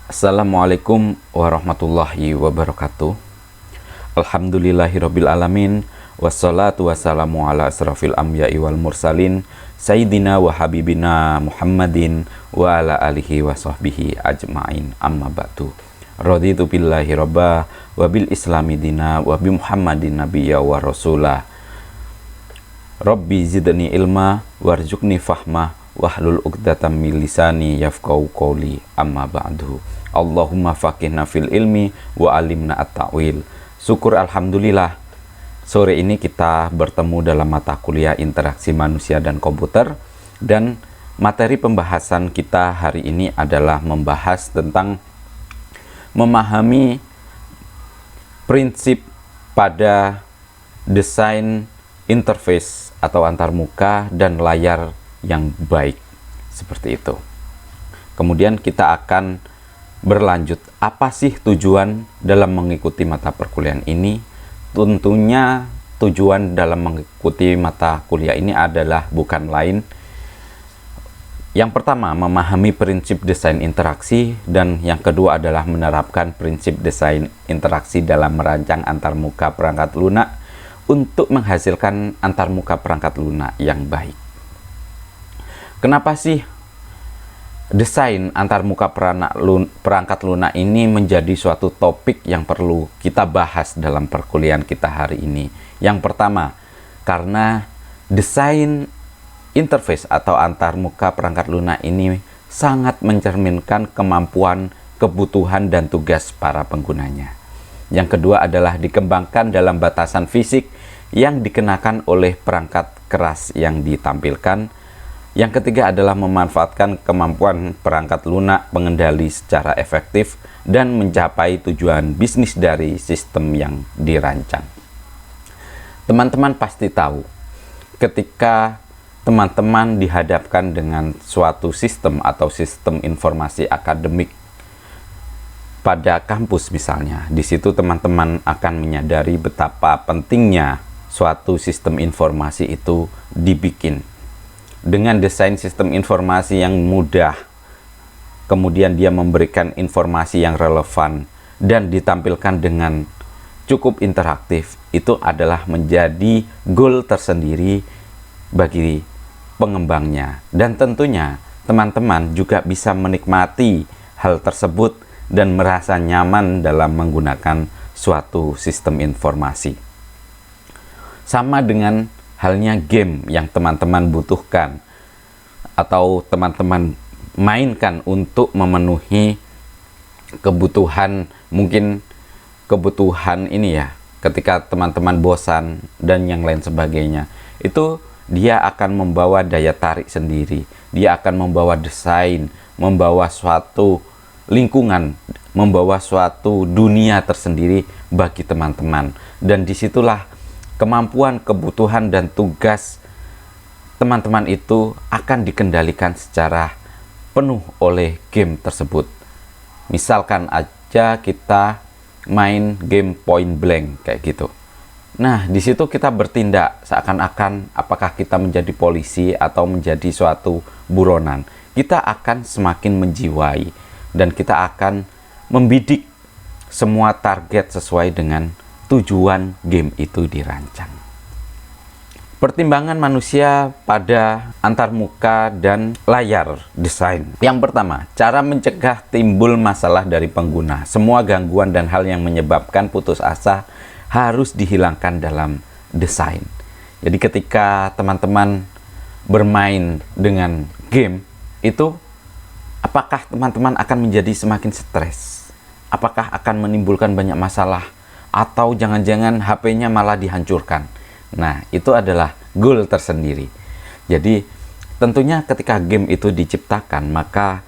Assalamualaikum warahmatullahi wabarakatuh. Alhamdulillahirabbil alamin, wassalatu wassalamu ala asrafil anbiya'i wal mursalin, sayyidina wa habibina Muhammadin wa ala alihi wa sahbihi ajma'in, amma ba'du. Raditu billahi rabba wa bil islami dina wa bi Muhammadin nabiyya wa rasulah. Rabbi zidni ilma warzuqni fahma wahlul 'uqdatam min lisani yafqahu qawli, amma ba'du. Allahumma faqihna fil ilmi wa alimna at-ta'wil. Syukur alhamdulillah, sore ini kita bertemu dalam mata kuliah interaksi manusia dan komputer, dan materi pembahasan kita hari ini adalah membahas tentang memahami prinsip pada desain interface atau antarmuka dan layar yang baik, seperti itu. Kemudian kita akan berlanjut, apa sih tujuan dalam mengikuti mata perkuliahan ini? Tentunya tujuan dalam mengikuti mata kuliah ini adalah bukan lain, yang pertama memahami prinsip desain interaksi, dan yang kedua adalah menerapkan prinsip desain interaksi dalam merancang antarmuka perangkat lunak untuk menghasilkan antarmuka perangkat lunak yang baik. Kenapa sih desain antarmuka perangkat lunak ini menjadi suatu topik yang perlu kita bahas dalam perkuliahan kita hari ini? Yang pertama, karena desain interface atau antarmuka perangkat lunak ini sangat mencerminkan kemampuan, kebutuhan, dan tugas para penggunanya. Yang kedua adalah dikembangkan dalam batasan fisik yang dikenakan oleh perangkat keras yang ditampilkan. Yang ketiga adalah memanfaatkan kemampuan perangkat lunak pengendali secara efektif dan mencapai tujuan bisnis dari sistem yang dirancang. Teman-teman pasti tahu, ketika teman-teman dihadapkan dengan suatu sistem atau sistem informasi akademik pada kampus misalnya, di situ teman-teman akan menyadari betapa pentingnya suatu sistem informasi itu dibikin dengan desain sistem informasi yang mudah, kemudian dia memberikan informasi yang relevan dan ditampilkan dengan cukup interaktif. Itu adalah menjadi goal tersendiri bagi pengembangnya, dan tentunya teman-teman juga bisa menikmati hal tersebut dan merasa nyaman dalam menggunakan suatu sistem informasi. Sama dengan halnya game yang teman-teman butuhkan atau teman-teman mainkan untuk memenuhi kebutuhan, mungkin kebutuhan ini ya, ketika teman-teman bosan dan yang lain sebagainya, itu dia akan membawa daya tarik sendiri, dia akan membawa desain, membawa suatu lingkungan, membawa suatu dunia tersendiri bagi teman-teman, dan disitulah kemampuan, kebutuhan, dan tugas teman-teman itu akan dikendalikan secara penuh oleh game tersebut. Misalkan aja kita main game point blank kayak gitu. Nah, di situ kita bertindak seakan-akan apakah kita menjadi polisi atau menjadi suatu buronan. Kita akan semakin menjiwai dan kita akan membidik semua target sesuai dengan tujuan game itu dirancang. Pertimbangan manusia pada antarmuka dan layar desain. Yang pertama, cara mencegah timbul masalah dari pengguna. Semua gangguan dan hal yang menyebabkan putus asa harus dihilangkan dalam desain. Jadi ketika teman-teman bermain dengan game itu, apakah teman-teman akan menjadi semakin stres? Apakah akan menimbulkan banyak masalah? Atau jangan-jangan HP-nya malah dihancurkan? Nah, itu adalah goal tersendiri. Jadi tentunya ketika game itu diciptakan, maka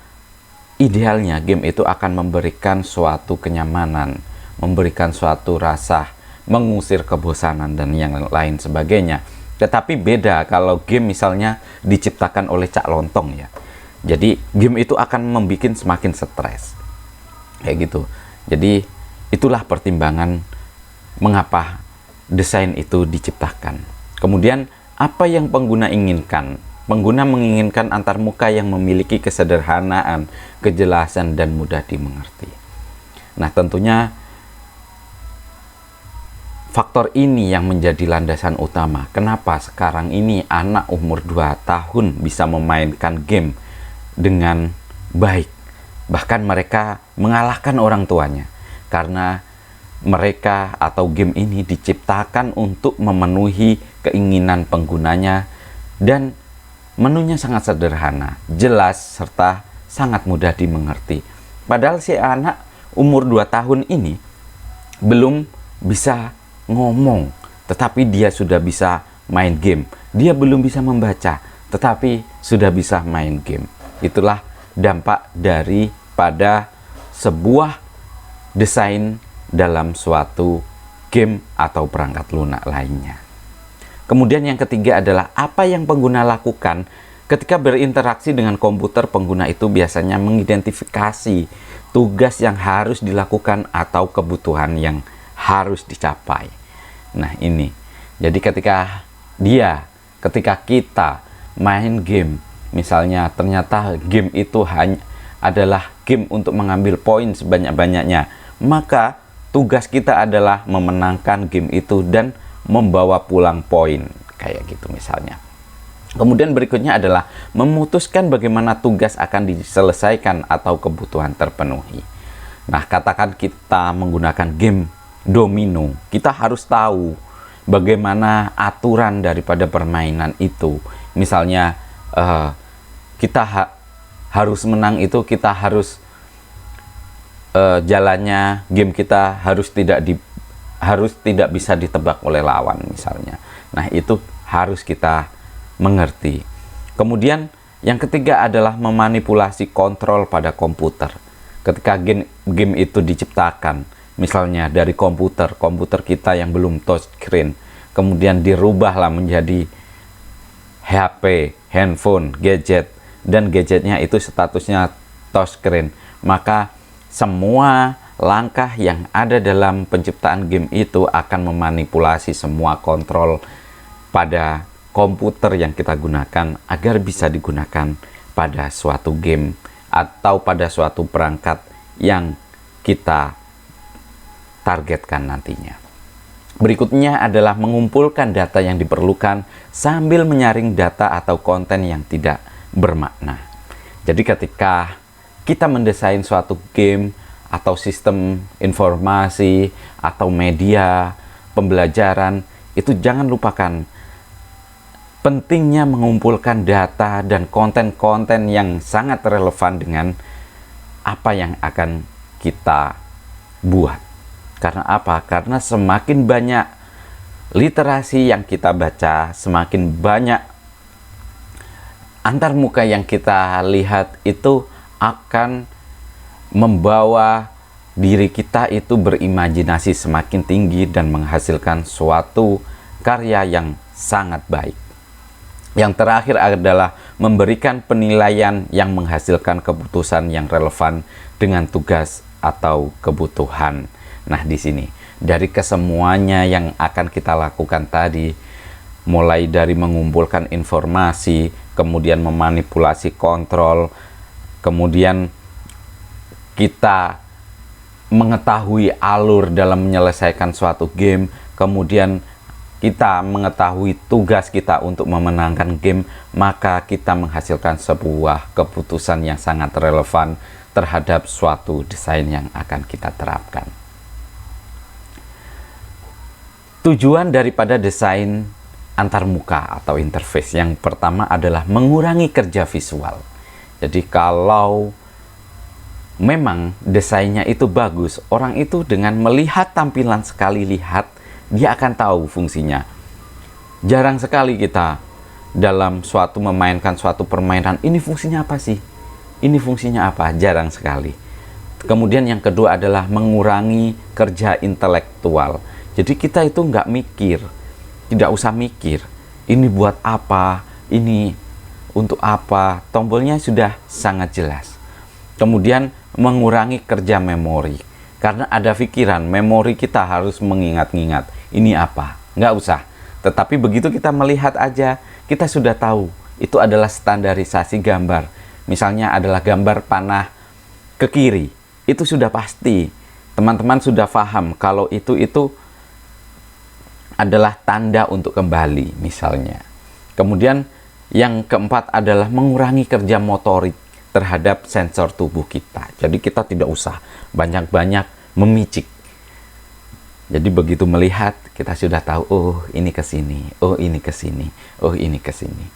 idealnya game itu akan memberikan suatu kenyamanan, memberikan suatu rasa, mengusir kebosanan dan yang lain sebagainya. Tetapi beda kalau game misalnya diciptakan oleh Cak Lontong ya. Jadi game itu akan membuat semakin stres kayak gitu. Jadi itulah pertimbangan mengapa desain itu diciptakan. Kemudian apa yang pengguna inginkan? Pengguna menginginkan antarmuka yang memiliki kesederhanaan, kejelasan, dan mudah dimengerti. Nah, tentunya faktor ini yang menjadi landasan utama kenapa sekarang ini anak umur 2 tahun bisa memainkan game dengan baik. Bahkan mereka mengalahkan orang tuanya karena mereka atau game ini diciptakan untuk memenuhi keinginan penggunanya dan menunya sangat sederhana, jelas, serta sangat mudah dimengerti. Padahal si anak umur 2 tahun ini belum bisa ngomong, tetapi dia sudah bisa main game. Dia belum bisa membaca, tetapi sudah bisa main game. Itulah dampak daripada sebuah desain dalam suatu game atau perangkat lunak lainnya. Kemudian yang ketiga adalah apa yang pengguna lakukan ketika berinteraksi dengan komputer. Pengguna itu biasanya mengidentifikasi tugas yang harus dilakukan atau kebutuhan yang harus dicapai. Nah ini, jadi ketika kita main game, misalnya ternyata game itu hanya adalah game untuk mengambil poin sebanyak-banyaknya, maka tugas kita adalah memenangkan game itu dan membawa pulang poin, kayak gitu misalnya. Kemudian berikutnya adalah memutuskan bagaimana tugas akan diselesaikan atau kebutuhan terpenuhi. Nah, katakan kita menggunakan game domino, kita harus tahu bagaimana aturan daripada permainan itu. Misalnya kita harus menang itu, kita harus jalannya game kita harus tidak bisa ditebak oleh lawan misalnya. Nah, itu harus kita mengerti. Kemudian yang ketiga adalah memanipulasi kontrol pada komputer. Ketika game itu diciptakan, misalnya dari komputer kita yang belum touchscreen, kemudian dirubahlah menjadi HP, handphone, gadget, dan gadgetnya itu statusnya touchscreen, maka semua langkah yang ada dalam penciptaan game itu akan memanipulasi semua kontrol pada komputer yang kita gunakan agar bisa digunakan pada suatu game atau pada suatu perangkat yang kita targetkan nantinya. Berikutnya adalah mengumpulkan data yang diperlukan sambil menyaring data atau konten yang tidak bermakna. Jadi ketika kita mendesain suatu game atau sistem informasi atau media pembelajaran, itu jangan lupakan pentingnya mengumpulkan data dan konten-konten yang sangat relevan dengan apa yang akan kita buat. Karena apa? Karena semakin banyak literasi yang kita baca, semakin banyak antarmuka yang kita lihat, itu akan membawa diri kita itu berimajinasi semakin tinggi dan menghasilkan suatu karya yang sangat baik. Yang terakhir adalah memberikan penilaian yang menghasilkan keputusan yang relevan dengan tugas atau kebutuhan. Nah, di sini dari kesemuanya yang akan kita lakukan tadi, mulai dari mengumpulkan informasi, kemudian memanipulasi kontrol, kemudian kita mengetahui alur dalam menyelesaikan suatu game, kemudian kita mengetahui tugas kita untuk memenangkan game, maka kita menghasilkan sebuah keputusan yang sangat relevan terhadap suatu desain yang akan kita terapkan. Tujuan daripada desain antarmuka atau interface yang pertama adalah mengurangi kerja visual. Jadi kalau memang desainnya itu bagus, orang itu dengan melihat tampilan sekali lihat, dia akan tahu fungsinya. Jarang sekali kita dalam memainkan suatu permainan, ini fungsinya apa sih? Ini fungsinya apa? Jarang sekali. Kemudian yang kedua adalah mengurangi kerja intelektual. Jadi kita itu nggak mikir, tidak usah mikir, ini buat apa, ini untuk apa, tombolnya sudah sangat jelas. Kemudian mengurangi kerja memori, karena ada pikiran, memori kita harus mengingat-ingat, ini apa, nggak usah. Tetapi begitu kita melihat aja, kita sudah tahu, itu adalah standarisasi gambar. Misalnya adalah gambar panah ke kiri, itu sudah pasti teman-teman sudah paham kalau itu adalah tanda untuk kembali misalnya. Kemudian yang keempat adalah mengurangi kerja motorik terhadap sensor tubuh kita. Jadi kita tidak usah banyak-banyak memicik. Jadi begitu melihat, kita sudah tahu, oh ini ke sini, oh ini ke sini, oh ini ke sini.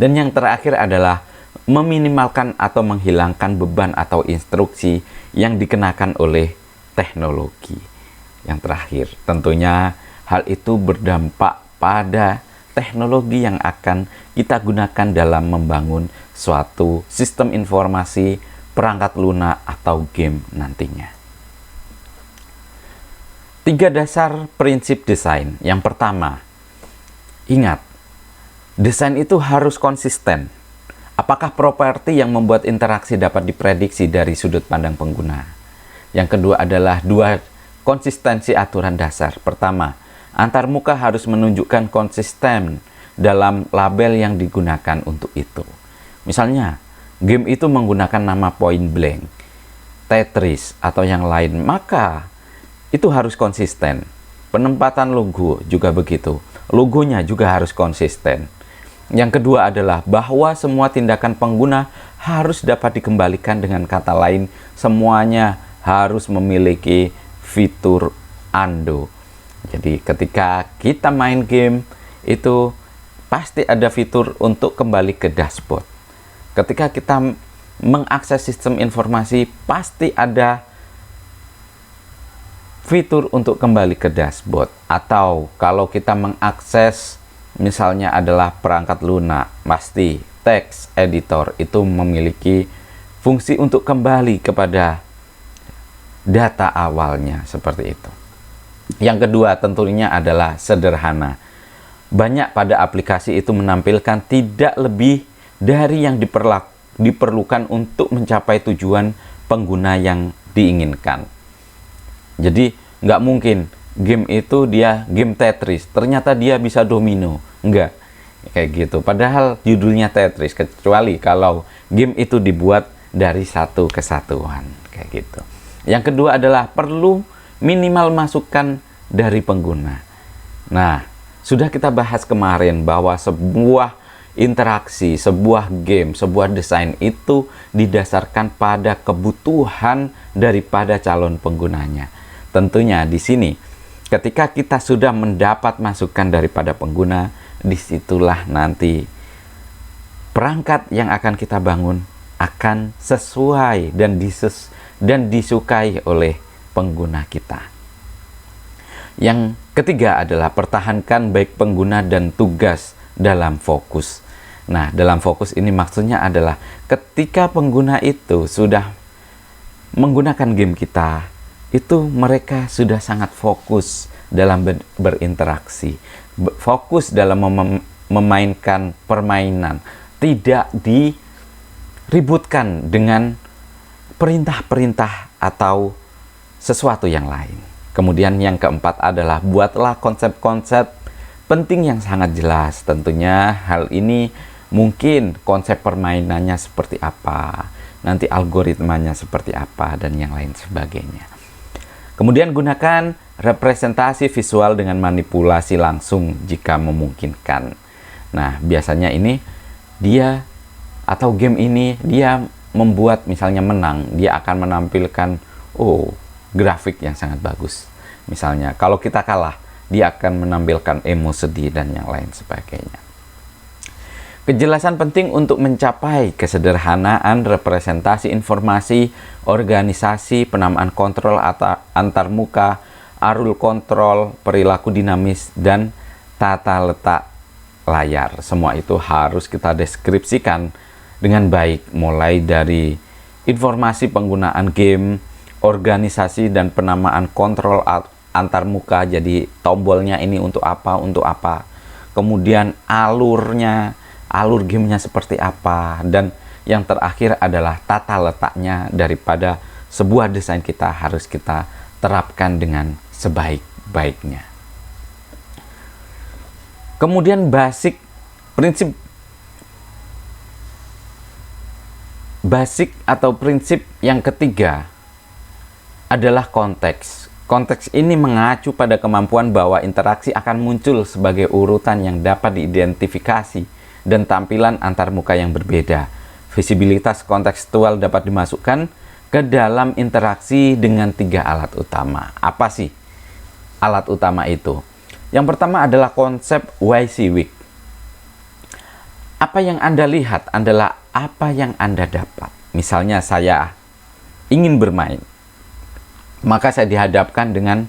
Dan yang terakhir adalah meminimalkan atau menghilangkan beban atau instruksi yang dikenakan oleh teknologi. Yang terakhir, tentunya hal itu berdampak pada teknologi yang akan kita gunakan dalam membangun suatu sistem informasi, perangkat lunak, atau game nantinya. 3 dasar prinsip desain. Yang pertama, ingat, desain itu harus konsisten. Apakah properti yang membuat interaksi dapat diprediksi dari sudut pandang pengguna? Yang kedua adalah 2 konsistensi aturan dasar. Pertama, antarmuka harus menunjukkan konsisten dalam label yang digunakan untuk itu. Misalnya, game itu menggunakan nama Point Blank, Tetris, atau yang lain, maka itu harus konsisten. Penempatan logo juga begitu. Logonya juga harus konsisten. Yang kedua adalah bahwa semua tindakan pengguna harus dapat dikembalikan, dengan kata lain, semuanya harus memiliki fitur undo. Jadi ketika kita main game, itu pasti ada fitur untuk kembali ke dashboard. Ketika kita mengakses sistem informasi, pasti ada fitur untuk kembali ke dashboard. Atau kalau kita mengakses misalnya adalah perangkat lunak, pasti text editor itu memiliki fungsi untuk kembali kepada data awalnya, seperti itu. Yang kedua tentunya adalah sederhana. Banyak pada aplikasi itu menampilkan tidak lebih dari yang diperlukan untuk mencapai tujuan pengguna yang diinginkan. Jadi nggak mungkin game itu dia game Tetris, ternyata dia bisa domino. Enggak, kayak gitu. Padahal judulnya Tetris, kecuali kalau game itu dibuat dari satu kesatuan, kayak gitu. Yang kedua adalah perlu minimal masukan dari pengguna. Nah, sudah kita bahas kemarin bahwa sebuah interaksi, sebuah game, sebuah desain itu didasarkan pada kebutuhan daripada calon penggunanya. Tentunya di sini, ketika kita sudah mendapat masukan daripada pengguna, disitulah nanti perangkat yang akan kita bangun akan sesuai dan disukai oleh pengguna kita. Yang ketiga adalah pertahankan baik pengguna dan tugas dalam fokus. Nah, dalam fokus ini maksudnya adalah ketika pengguna itu sudah menggunakan game kita, itu mereka sudah sangat fokus dalam berinteraksi, fokus dalam memainkan permainan, tidak diributkan dengan perintah-perintah atau sesuatu yang lain. Kemudian yang keempat adalah buatlah konsep-konsep penting yang sangat jelas. Tentunya hal ini mungkin konsep permainannya seperti apa, nanti algoritmanya seperti apa, dan yang lain sebagainya. Kemudian gunakan representasi visual dengan manipulasi langsung jika memungkinkan. Nah, biasanya ini dia atau game ini dia membuat misalnya menang, dia akan menampilkan grafik yang sangat bagus. Misalnya kalau kita kalah, dia akan menampilkan emo sedih dan yang lain sebagainya. Kejelasan penting untuk mencapai kesederhanaan representasi informasi, organisasi, penamaan kontrol antarmuka, arul kontrol, perilaku dinamis, dan tata letak layar. Semua itu harus kita deskripsikan dengan baik, mulai dari informasi penggunaan game, organisasi, dan penamaan kontrol antarmuka. Jadi tombolnya ini untuk apa, kemudian alur gamenya seperti apa, dan yang terakhir adalah tata letaknya daripada sebuah desain kita harus kita terapkan dengan sebaik-baiknya. Kemudian prinsip basic atau prinsip yang ketiga adalah konteks. Konteks ini mengacu pada kemampuan bahwa interaksi akan muncul sebagai urutan yang dapat diidentifikasi dan tampilan antarmuka yang berbeda. Visibilitas kontekstual dapat dimasukkan ke dalam interaksi dengan 3 alat utama. Apa sih alat utama itu? Yang pertama adalah konsep WYSIWYG. Apa yang Anda lihat adalah apa yang Anda dapat. Misalnya saya ingin bermain, maka saya dihadapkan dengan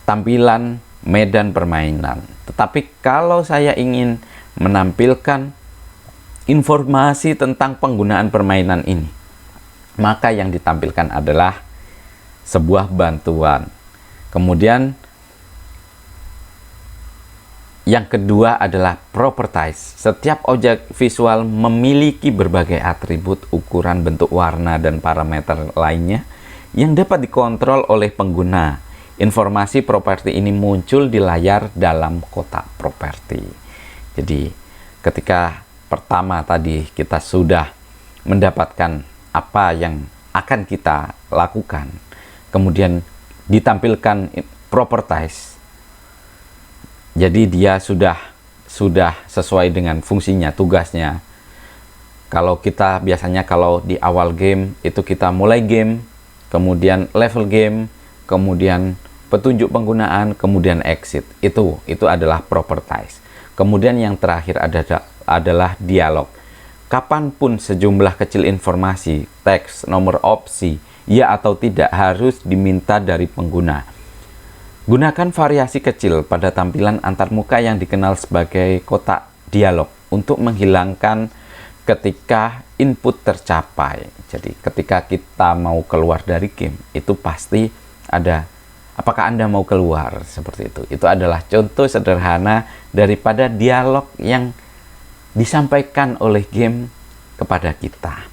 tampilan medan permainan. Tetapi kalau saya ingin menampilkan informasi tentang penggunaan permainan ini, maka yang ditampilkan adalah sebuah bantuan. Kemudian yang kedua adalah properties. Setiap objek visual memiliki berbagai atribut, ukuran, bentuk, warna, dan parameter lainnya yang dapat dikontrol oleh pengguna. Informasi properti ini muncul di layar dalam kotak properti. Jadi ketika pertama tadi kita sudah mendapatkan apa yang akan kita lakukan, kemudian ditampilkan properties. Jadi dia sudah sesuai dengan fungsinya, tugasnya. Kalau kita biasanya kalau di awal game itu kita mulai game, kemudian level game, kemudian petunjuk penggunaan, kemudian exit. Itu adalah properties. Kemudian yang terakhir adalah dialog. Kapanpun sejumlah kecil informasi, teks, nomor opsi, ya atau tidak harus diminta dari pengguna. Gunakan variasi kecil pada tampilan antarmuka yang dikenal sebagai kotak dialog untuk menghilangkan ketika input tercapai. Jadi ketika kita mau keluar dari game, itu pasti ada apakah Anda mau keluar, seperti itu. Itu adalah contoh sederhana daripada dialog yang disampaikan oleh game kepada kita.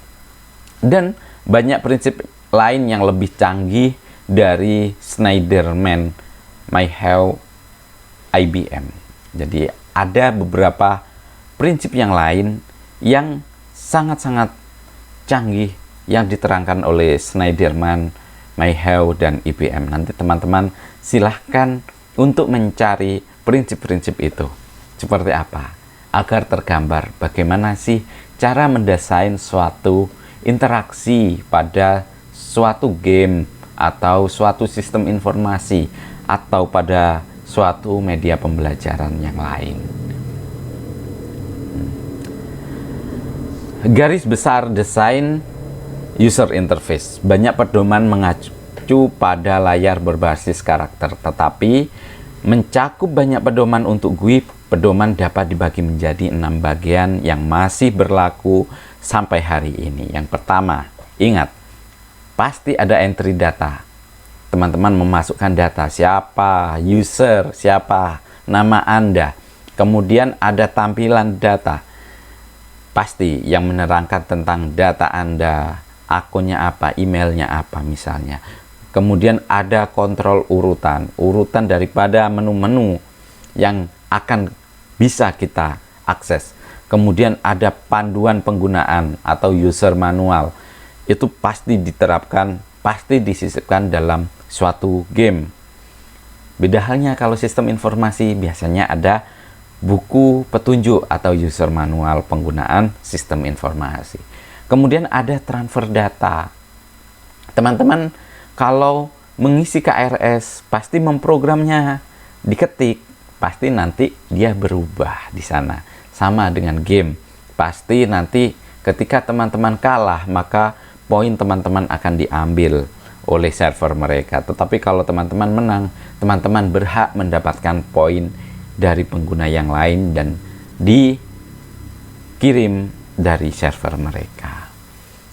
Dan banyak prinsip lain yang lebih canggih dari Schneiderman MyHow IBM. Jadi ada beberapa prinsip yang lain yang sangat-sangat canggih yang diterangkan oleh Schneiderman, MyHow, dan IBM. Nanti teman-teman silahkan untuk mencari prinsip-prinsip itu. Seperti apa? Agar tergambar bagaimana sih cara mendesain suatu interaksi pada suatu game atau suatu sistem informasi atau pada suatu media pembelajaran yang lain. Garis besar desain user interface. Banyak pedoman mengacu pada layar berbasis karakter, tetapi mencakup banyak pedoman untuk GUI. Pedoman dapat dibagi menjadi 6 bagian yang masih berlaku sampai hari ini. Yang pertama, ingat, pasti ada entry data. Teman-teman memasukkan data, siapa user, siapa nama Anda. Kemudian ada tampilan data, pasti yang menerangkan tentang data Anda, akunnya apa, emailnya apa misalnya. Kemudian ada kontrol urutan daripada menu-menu yang akan bisa kita akses. Kemudian ada panduan penggunaan atau user manual. Itu pasti diterapkan, pasti disisipkan dalam suatu game. Beda halnya kalau sistem informasi, biasanya ada buku petunjuk atau user manual penggunaan sistem informasi. Kemudian ada transfer data. Teman-teman kalau mengisi KRS pasti memprogramnya, diketik, pasti nanti dia berubah di sana. Sama dengan game, pasti nanti ketika teman-teman kalah, maka poin teman-teman akan diambil oleh server mereka. Tetapi kalau teman-teman menang, teman-teman berhak mendapatkan poin dari pengguna yang lain dan dikirim dari server mereka.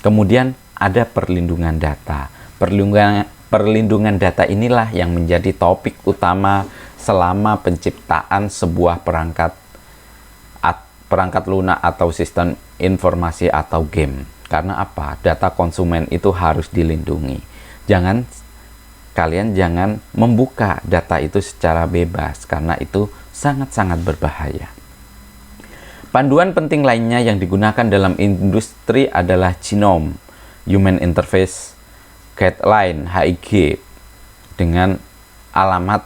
Kemudian ada perlindungan data. Perlindungan data inilah yang menjadi topik utama selama penciptaan sebuah perangkat lunak atau sistem informasi atau game. Karena apa? Data konsumen itu harus dilindungi. Kalian jangan membuka data itu secara bebas, karena itu sangat-sangat berbahaya. Panduan penting lainnya yang digunakan dalam industri adalah GINOM, Human Interface Guideline (HIG), dengan alamat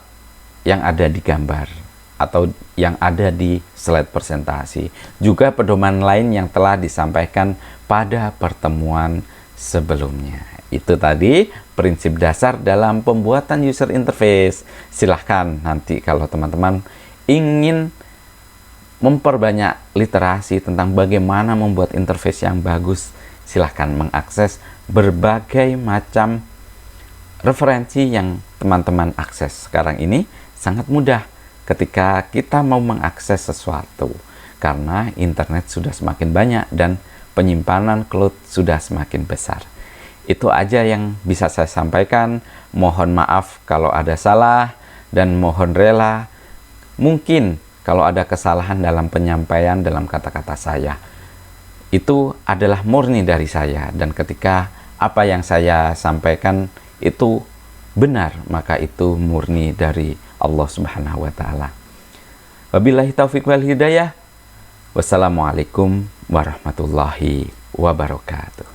yang ada di gambar atau yang ada di slide presentasi. Juga pedoman lain yang telah disampaikan pada pertemuan sebelumnya. Itu tadi prinsip dasar dalam pembuatan user interface. Silahkan nanti kalau teman-teman ingin memperbanyak literasi tentang bagaimana membuat interface yang bagus, silahkan mengakses berbagai macam referensi yang teman-teman akses sekarang ini. Sangat mudah ketika kita mau mengakses sesuatu, karena internet sudah semakin banyak dan penyimpanan cloud sudah semakin besar. Itu aja yang bisa saya sampaikan. Mohon maaf kalau ada salah, dan mohon rela mungkin kalau ada kesalahan dalam penyampaian dalam kata-kata saya. Itu adalah murni dari saya, dan ketika apa yang saya sampaikan itu benar, maka itu murni dari Allah Subhanahu wa Ta'ala. Wabillahi taufiq wal hidayah. Wassalamualaikum warahmatullahi wabarakatuh.